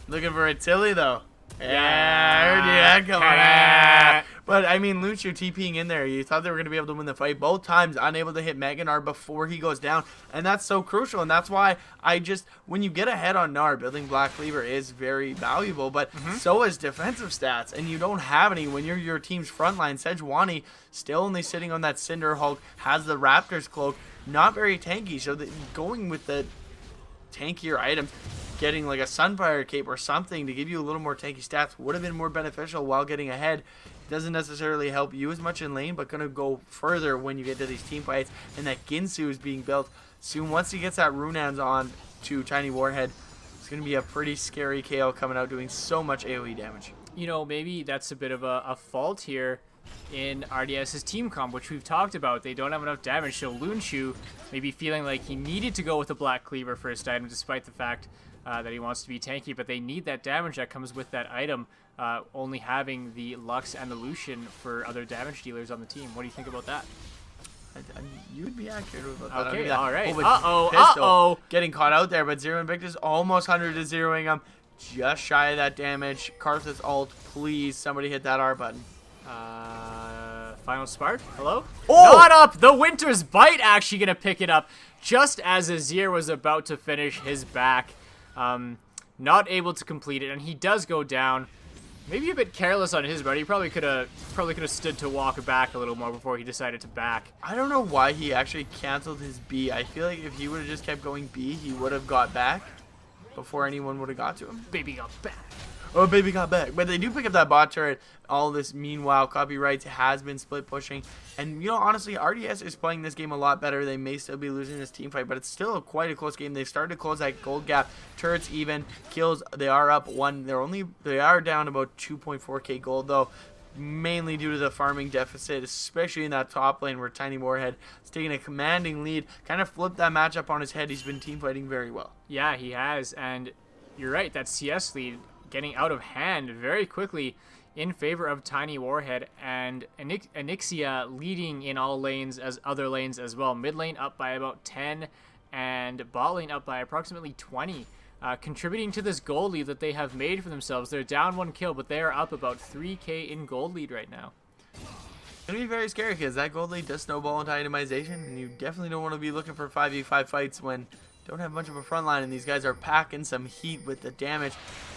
Looking for a Tilly, though. Yeah, I heard you had coming. But, I mean, Loonshoe TPing in there. You thought they were going to be able to win the fight. Both times, unable to hit Mega Gnar before he goes down. And that's so crucial. And that's why when you get ahead on Gnar, building Black Cleaver is very valuable. But so is defensive stats. And you don't have any when you're your team's frontline. Sejuani still only sitting on that Cinder Hulk, has the Raptor's Cloak. Not very tanky. So going with the tankier items, getting like a Sunfire Cape or something to give you a little more tanky stats would have been more beneficial while getting ahead. It doesn't necessarily help you as much in lane, but going to go further when you get to these team fights. And that Ginsu is being built soon. Once he gets that Runaan's on to Tiny Warhead, it's going to be a pretty scary KO coming out doing so much AoE damage. Maybe that's a bit of a fault here in RDS's team comp, which we've talked about. They don't have enough damage, so Loonshoe may be feeling like he needed to go with a Black Cleaver first item, despite the fact that he wants to be tanky, but they need that damage that comes with that item, only having the Lux and the Lucian for other damage dealers on the team. What do you think about that? You would be accurate about that. Okay, all right. Uh-oh. Getting caught out there, but Zero Invictus almost 100 to zeroing him. Just shy of that damage. Karthus ult, please, somebody hit that R button. Final Spark? Hello? Oh! Not up! The Winter's Bite actually going to pick it up just as Azir was about to finish his back. Not able to complete it, and he does go down. Maybe a bit careless on his part. He probably could have stood to walk back a little more before he decided to back. I don't know why he actually canceled his B. I feel like if he would have just kept going B, he would have got back before anyone would have got to him. Baby got back. Oh, baby got back. But they do pick up that bot turret. All this, meanwhile, Copyrights has been split pushing. And, honestly, RDS is playing this game a lot better. They may still be losing this team fight, but it's still quite a close game. They've started to close that gold gap. Turrets even. Kills, they are up 1. They are down about 2.4k gold, though, mainly due to the farming deficit, especially in that top lane where Tiny Warhead is taking a commanding lead. Kind of flipped that matchup on his head. He's been team fighting very well. Yeah, he has. And you're right, that CS lead getting out of hand very quickly in favor of Tiny Warhead, and Anixia leading in all lanes as other lanes as well. Mid lane up by about 10 and bot lane up by approximately 20 contributing to this gold lead that they have made for themselves. They're down 1 kill, but they are up about 3k in gold lead right now. It's going to be very scary because that gold lead does snowball into itemization, and you definitely don't want to be looking for 5v5 fights when you don't have much of a front line, and these guys are packing some heat with the damage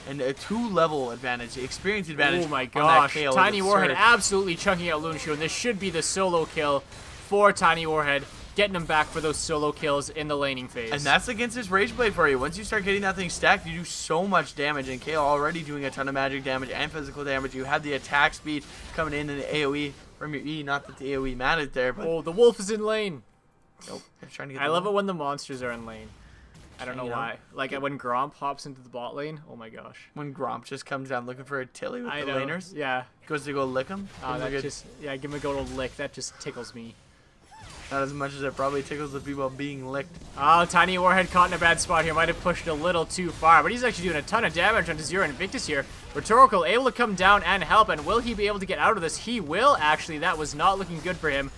and a 2-level advantage, experience advantage. Oh my gosh, Tiny Warhead absolutely chunking out Lunshu, and this should be the solo kill for Tiny Warhead, getting him back for those solo kills in the laning phase. And that's against his Rage Blade for you. Once you start getting that thing stacked, you do so much damage, and Kale already doing a ton of magic damage and physical damage. You have the attack speed coming in the AoE from your E, not that the AoE mattered there, but... Oh, the wolf is in lane. Nope, they're trying to get I love it when the monsters are in lane. I don't know why. Like Yep. when Gromp hops into the bot lane. Oh my gosh. When Gromp just comes down looking for a Tilly with the laners. Yeah. Goes to go lick him. Oh, that just, yeah, give him a good old lick. That just tickles me. Not as much as it probably tickles the people being licked. Oh, Tiny Warhead caught in a bad spot here. Might have pushed a little too far, but he's actually doing a ton of damage onto Zero Invictus here. Rhetorical able to come down and help, and will he be able to get out of this? He will, actually. That was not looking good for him,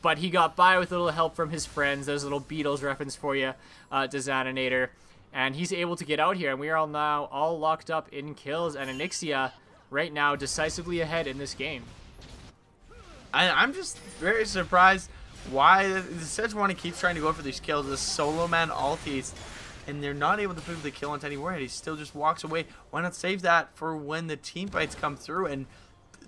but he got by with a little help from his friends. There's a little Beatles reference for you, Dezaninator. And he's able to get out here, and we are all now all locked up in kills, and Anixia right now decisively ahead in this game. I'm just very surprised why the Sejuani keeps trying to go for these kills, the solo man ulties, and they're not able to pick up the kill on Tiny Warhead. He still just walks away. Why not save that for when the team fights come through? And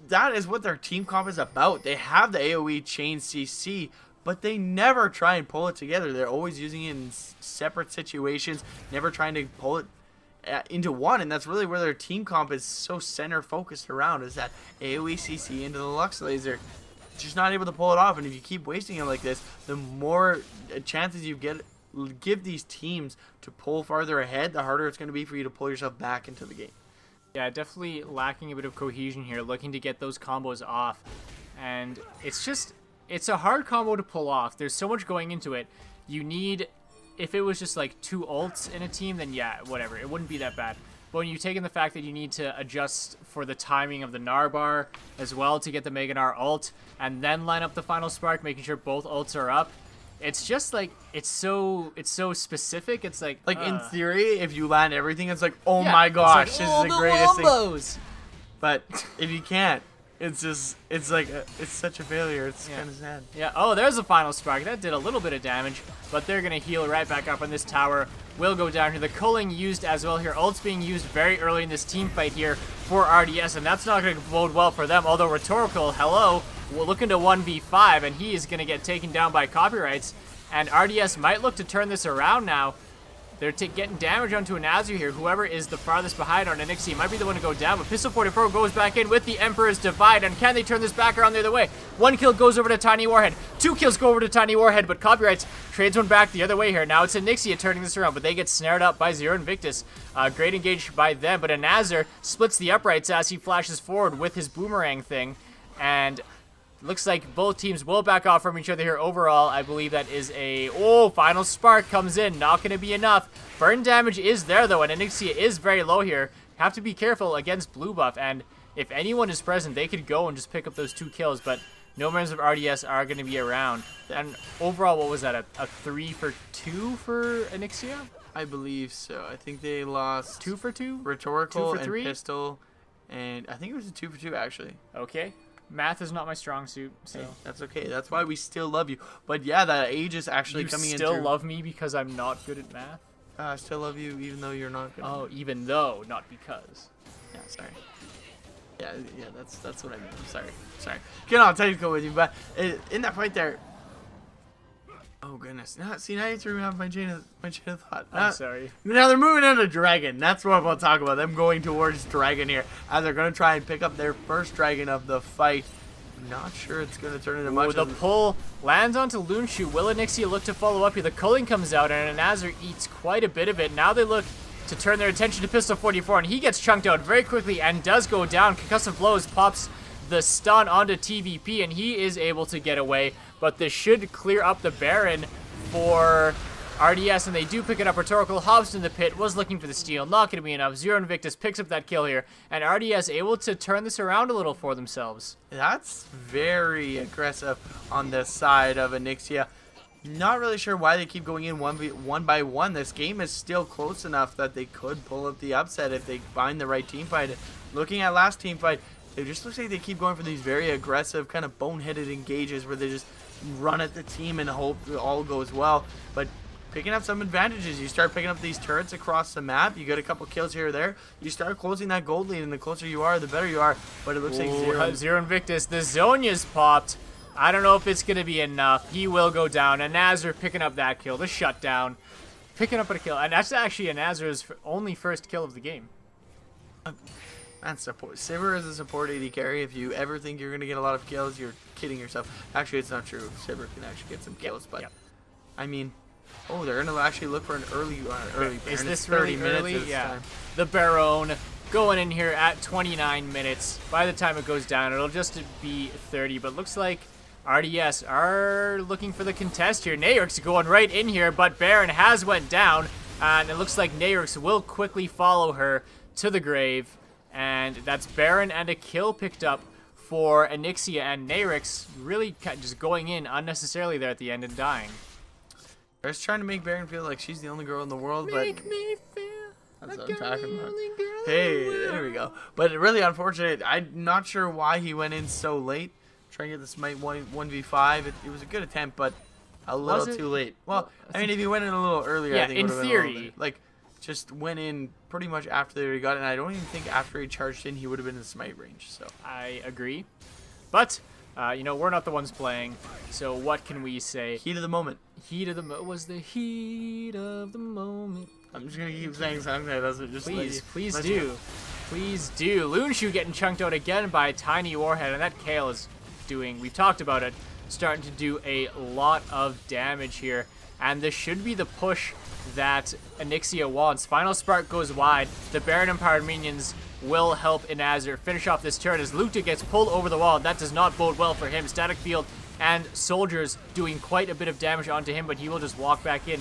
that is what their team comp is about. They have the AoE chain CC, but they never try and pull it together. They're always using it in separate situations, never trying to pull it into one, and that's really where their team comp is so center focused around, is that AoE CC into the Lux Laser. Just not able to pull it off, and if you keep wasting it like this, the more chances you give these teams to pull farther ahead, the harder it's going to be for you to pull yourself back into the game. Yeah, definitely lacking a bit of cohesion here, looking to get those combos off, and it's a hard combo to pull off. There's so much going into it. You need, if it was just like 2 ults in a team, then yeah, whatever, it wouldn't be that bad. But when you take in the fact that you need to adjust for the timing of the Gnar bar as well to get the Mega Gnar ult, and then line up the final spark, making sure both ults are up, it's just like, it's so specific. It's like in theory, if you land everything, it's like, oh yeah, my gosh, like, this oh, is the greatest wombos. thing. But if you can't, it's just, it's like, it's such a failure. It's kind of sad. Yeah, oh, there's a final spark. That did a little bit of damage, but they're going to heal right back up on this tower. Will go down here. The culling used as well here. Ult's being used very early in this team fight here for RDS, and that's not going to bode well for them. Although Rhetorical, hello, we're looking to 1v5, and he is going to get taken down by copyrights. And RDS might look to turn this around now. They're getting damage onto a Nazir here. Whoever is the farthest behind on Anixia might be the one to go down, but Pistol 44 goes back in with the Emperor's Divide, and can they turn this back around the other way? 1 kill goes over to Tiny Warhead. 2 kills go over to Tiny Warhead, but Copyrights trades one back the other way here. Now it's Anixia turning this around, but they get snared up by Zero Invictus. Great engage by them, but a Nazir splits the uprights as he flashes forward with his boomerang thing, and looks like both teams will back off from each other here overall. I believe that is a... Oh, final spark comes in. Not going to be enough. Burn damage is there, though, and Anixia is very low here. Have to be careful against blue buff, and if anyone is present, they could go and just pick up those 2 kills, but no members of RDS are going to be around. And overall, what was that, a 3 for 2 for Anixia? I believe so. I think they lost 2 for 2? Rhetorical 2 for 3? and Pistol, and I think it was a 2 for 2, actually. Okay. Math is not my strong suit, so... Hey, that's okay. That's why we still love you. But yeah, that age is actually coming in. You still love me because I'm not good at math? I still love you even though you're not good. Oh, even though, not because. Yeah, sorry. Yeah, that's what I meant. I'm sorry. Get on technical with you, but in that fight there... Oh goodness! Now you threw me off my chain of thought. I'm sorry. Now they're moving into Dragon. That's what I'm going to talk about. Them going towards Dragon here, as they're going to try and pick up their first Dragon of the fight. I'm not sure it's going to turn into much. The pull lands onto Lunshu. Will Anixia look to follow up here? The culling comes out, and Nazir eats quite a bit of it. Now they look to turn their attention to Pistol 44, and he gets chunked out very quickly and does go down. Concussive blows pops the stun onto TVP, and he is able to get away. But this should clear up the Baron for RDS, and they do pick it up. Rhetorical hops in the pit, was looking for the steal, not going to be enough. Zero Invictus picks up that kill here, and RDS able to turn this around a little for themselves. That's very aggressive on the side of Anixia. Not really sure why they keep going in one by one. This game is still close enough that they could pull up the upset if they find the right team fight. Looking at last team fight, it just looks like they keep going for these very aggressive, kind of boneheaded engages where they just run at the team and hope it all goes well. But picking up some advantages, you start picking up these turrets across the map. You get a couple kills here or there. You start closing that gold lead, and the closer you are, the better you are. But it looks like Zero Invictus. The Zonya's popped. I don't know if it's going to be enough. He will go down. And Nazar picking up that kill. The shutdown. Picking up a kill. And that's actually Nazar's only first kill of the game. And support. Sivir is a support AD carry. If you ever think you're going to get a lot of kills, you're kidding yourself. Actually, it's not true. Sivir can actually get some kills. But, I mean, oh, they're going to actually look for an early Is this 30 really early? minutes Yeah. time. The Baron going in here at 29 minutes. By the time it goes down, it'll just be 30. But looks like RDS are looking for the contest here. Nayrix going right in here, but Baron has went down. And it looks like Nayrix will quickly follow her to the grave. And that's Baron and a kill picked up for Anixia, and Nayrix really just going in unnecessarily there at the end and dying. They're just trying to make Baron feel like she's the only girl in the world, Make me feel that's like what I'm talking the about. only girl Hey, in the there we world. go. But really unfortunate. I'm not sure why he went in so late. Trying to get the smite 1v5. It was a good attempt, but a little too late. Well, I mean, if he went in a little earlier, Yeah, I think it in would have been a little theory. bit. Like, just went in pretty much after they already got it. And I don't even think after he charged in, he would have been in smite range. So I agree. But, you know, we're not the ones playing, so what can we say? heat of the moment. Heat of the was the heat of the moment. I'm just gonna keep saying something that doesn't just Please do. Please do. Loonshoe getting chunked out again by Tiny Warhead, and that Kale is doing, we've talked about it, starting to do a lot of damage here. And this should be the push that Anixia wants. Final Spark goes wide. The Baron Empowered minions will help Inazir finish off this turret as Lukta gets pulled over the wall. That does not bode well for him. Static Field and soldiers doing quite a bit of damage onto him, but he will just walk back in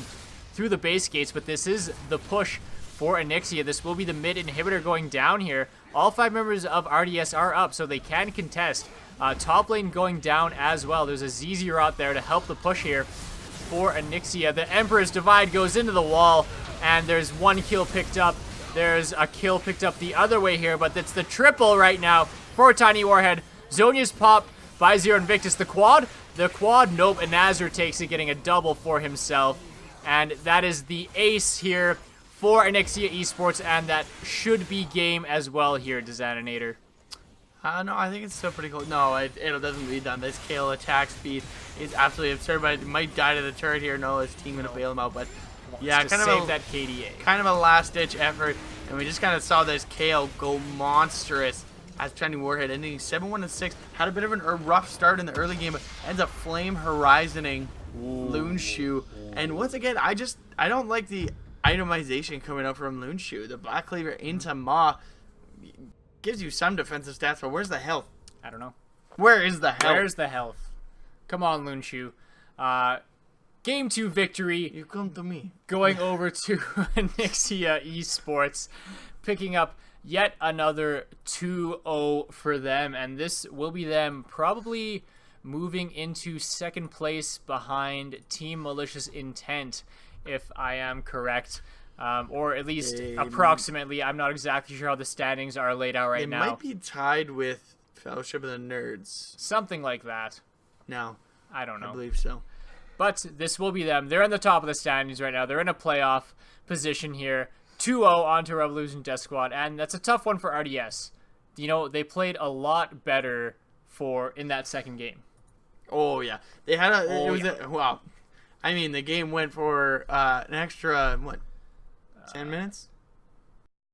through the base gates. But this is the push for Anixia. This will be the mid inhibitor going down here. All 5 members of RDS are up, so they can contest. Top lane going down as well. There's a ZZ out there to help the push here for Anixia. The Emperor's Divide goes into the wall, and there's one kill picked up. There's a kill picked up the other way here, but it's the triple right now for Tiny Warhead. Zonya's pop by Zero Invictus. The quad, nope, and Nazar takes it, getting a double for himself. And that is the ace here for Anixia eSports, and that should be game as well here, Desaninator. No, I think it's still pretty cool. No, it doesn't lead down. This Kale attack speed is absolutely absurd, but it might die to the turret here. No, his team going to bail him out, but yeah, Just save that KDA. Kind of a last-ditch effort, and we just kind of saw this Kale go monstrous as Tiny Warhead, ending 7-1-6. Had a bit of a rough start in the early game, but ends up flame horizoning Loonshoe. And once again, I don't like the itemization coming up from Loonshoe. The Black Cleaver into Maw gives you some defensive stats, but where's the health? I don't know. Where is the health? Where's the health? Come on, Loonshoe. Game 2 victory. You come to me. Going over to Anixia eSports, picking up yet another 2-0 for them, and this will be them probably moving into second place behind Team Malicious Intent, if I am correct. Or at least approximately. I'm not exactly sure how the standings are laid out right now. They might be tied with Fellowship of the Nerds. Something like that. No. I don't know. I believe so. But this will be them. They're in the top of the standings right now. They're in a playoff position here. 2-0 onto Revolution Death Squad, and that's a tough one for RDS. You know, they played a lot better in that second game. Oh, yeah. They had wow. I mean, the game went for an extra, 10 minutes?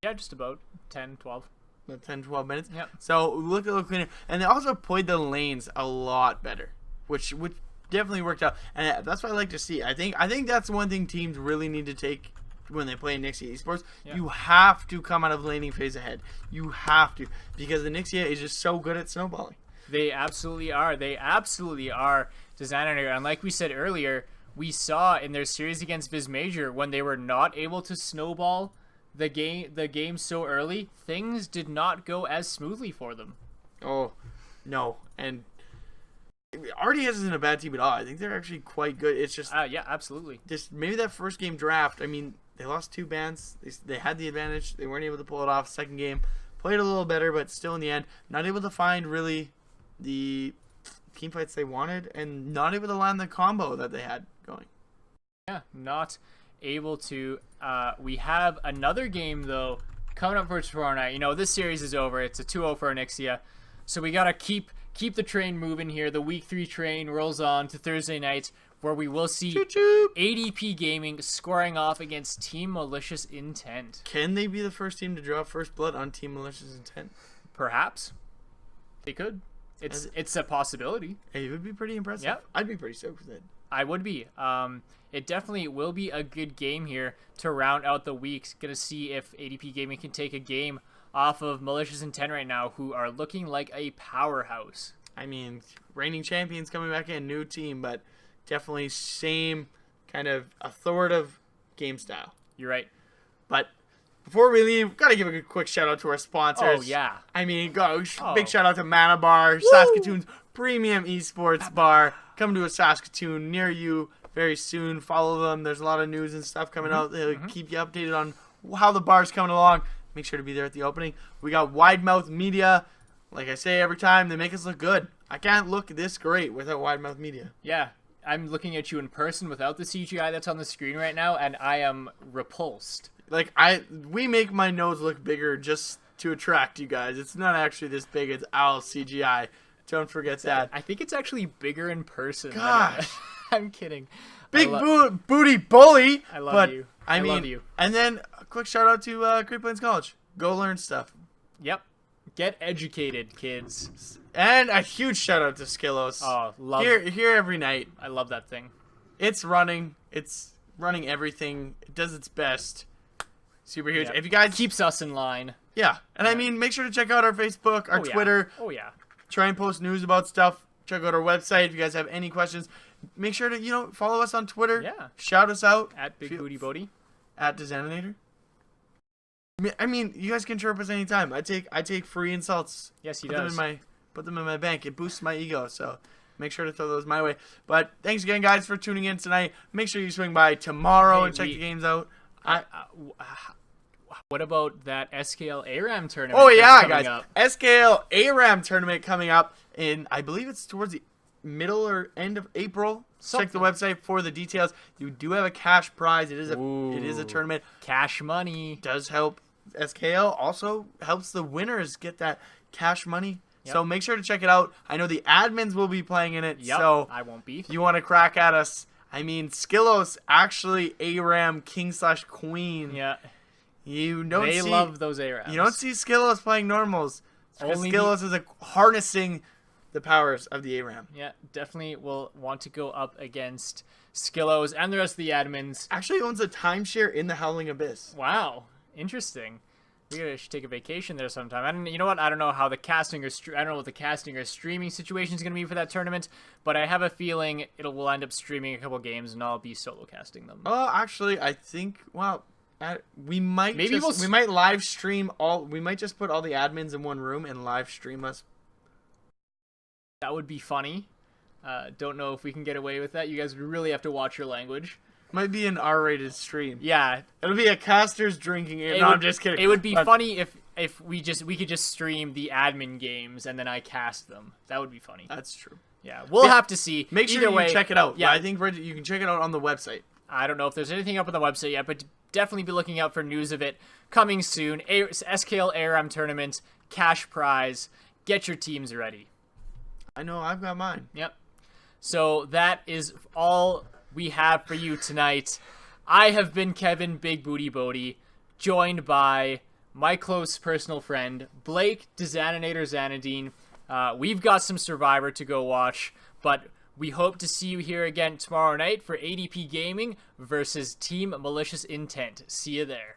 Yeah, just about 10, 12. 10, 12 minutes? Yep. So, looked a little cleaner. And they also played the lanes a lot better, which definitely worked out. And that's what I like to see. I think that's one thing teams really need to take when they play Anixia eSports. Yeah. You have to come out of laning phase ahead. You have to. Because Anixia is just so good at snowballing. They absolutely are. They absolutely are, Designer. And like we said earlier, we saw in their series against Viz Major, when they were not able to snowball the game so early, things did not go as smoothly for them. Oh, no. And RDS isn't a bad team at all. I think they're actually quite good. It's just Yeah, absolutely. just maybe that first game draft. I mean, they lost 2 bans. They had the advantage. They weren't able to pull it off. Second game, played a little better, but still in the end, not able to find really the team fights they wanted, and not able to land the combo that they had going. Yeah, not able to. We have another game though coming up for tomorrow night. You know, this series is over. It's a 2-0 for Anixia, so we gotta keep the train moving here. The week 3 train rolls on to Thursday night, where we will see ADP Gaming scoring off against Team Malicious Intent. Can they be the first team to draw first blood on Team Malicious Intent? Perhaps they could. It's a possibility. Hey, it would be pretty impressive. Yep. I'd be pretty stoked with it. I would be. It definitely will be a good game here to round out the weeks. Gonna see if ADP Gaming can take a game off of Malicious Intent right now, who are looking like a powerhouse. I mean, reigning champions coming back in, new team, but definitely same kind of authoritative game style. You're right. But before we leave, gotta give a quick shout out to our sponsors. Oh yeah. I mean, big shout out to Mana Bar, Saskatoon's premium esports bar. Coming to a Saskatoon near you very soon. Follow them. There's a lot of news and stuff coming out. They'll keep you updated on how the bar's coming along. Make sure to be there at the opening. We got Wide Mouth Media. Like I say every time, they make us look good. I can't look this great without Wide Mouth Media. Yeah. I'm looking at you in person without the CGI that's on the screen right now, and I am repulsed. Like, we make my nose look bigger just to attract you guys. It's not actually this big. It's all CGI. Don't forget that. I think it's actually bigger in person. Gosh. I'm kidding. Big booty bully. I love you. I mean, love you. And then a quick shout out to Great Plains College. Go learn stuff. Yep. Get educated, kids. And a huge shout out to Skillos. Oh, love here every night. I love that thing. It's running everything. It does its best. Super huge. Yep. If you guys keeps us in line. Yeah. And I mean, make sure to check out our Facebook, our Twitter. Oh yeah. Try and post news about stuff. Check out our website if you guys have any questions. Make sure to, follow us on Twitter. Yeah. Shout us out. At Big Booty Bodie. At Desaninator. I mean, you guys can chirp us anytime. I take free insults. Yes, he does. does. Put them in my bank. It boosts my ego, so make sure to throw those my way. But thanks again, guys, for tuning in tonight. Make sure you swing by tomorrow and check the games out. What about that SKL ARAM tournament? Oh yeah, guys. Up? SKL ARAM tournament coming up in, I believe it's towards the middle or end of April. Something. Check the website for the details. You do have a cash prize. It is a tournament. Cash money Does help SKL. Also helps the winners get that cash money. Yep. So make sure to check it out. I know the admins will be playing in it. Yep, so I won't be. If you want to crack at us, I mean, Skillos actually ARAM king/queen. Yeah. You don't They see, love those ARAMs. You don't see Skillos playing normals. Skillos is harnessing the powers of the ARAM. Yeah, definitely will want to go up against Skillos and the rest of the admins. Actually owns a timeshare in the Howling Abyss. Wow, interesting. We should take a vacation there sometime. You know what? I don't know how the casting I don't know what the casting or streaming situation is going to be for that tournament, but I have a feeling we'll end up streaming a couple games and I'll be solo casting them. Oh, actually, I think we might we might live stream we might just put all the admins in one room and live stream us. That would be funny. Don't know if we can get away with that. You guys would really have to watch your language. Might be an R-rated stream. Yeah, it'll be a casters drinking. I'm just kidding. It would be funny if we could just stream the admin games and then I cast them. That would be funny. That's true. Yeah, we'll have to see. Make sure you check it out. Yeah, I think you can check it out on the website. I don't know if there's anything up on the website yet, but definitely be looking out for news of it coming soon. SKL ARAM tournament, cash prize. Get your teams ready. I know, I've got mine. Yep. So that is all we have for you tonight. I have been Kevin Big Booty Bodie, joined by my close personal friend, Blake Desaninator Zanadine. We've got some Survivor to go watch, but we hope to see you here again tomorrow night for ADP Gaming versus Team Malicious Intent. See you there.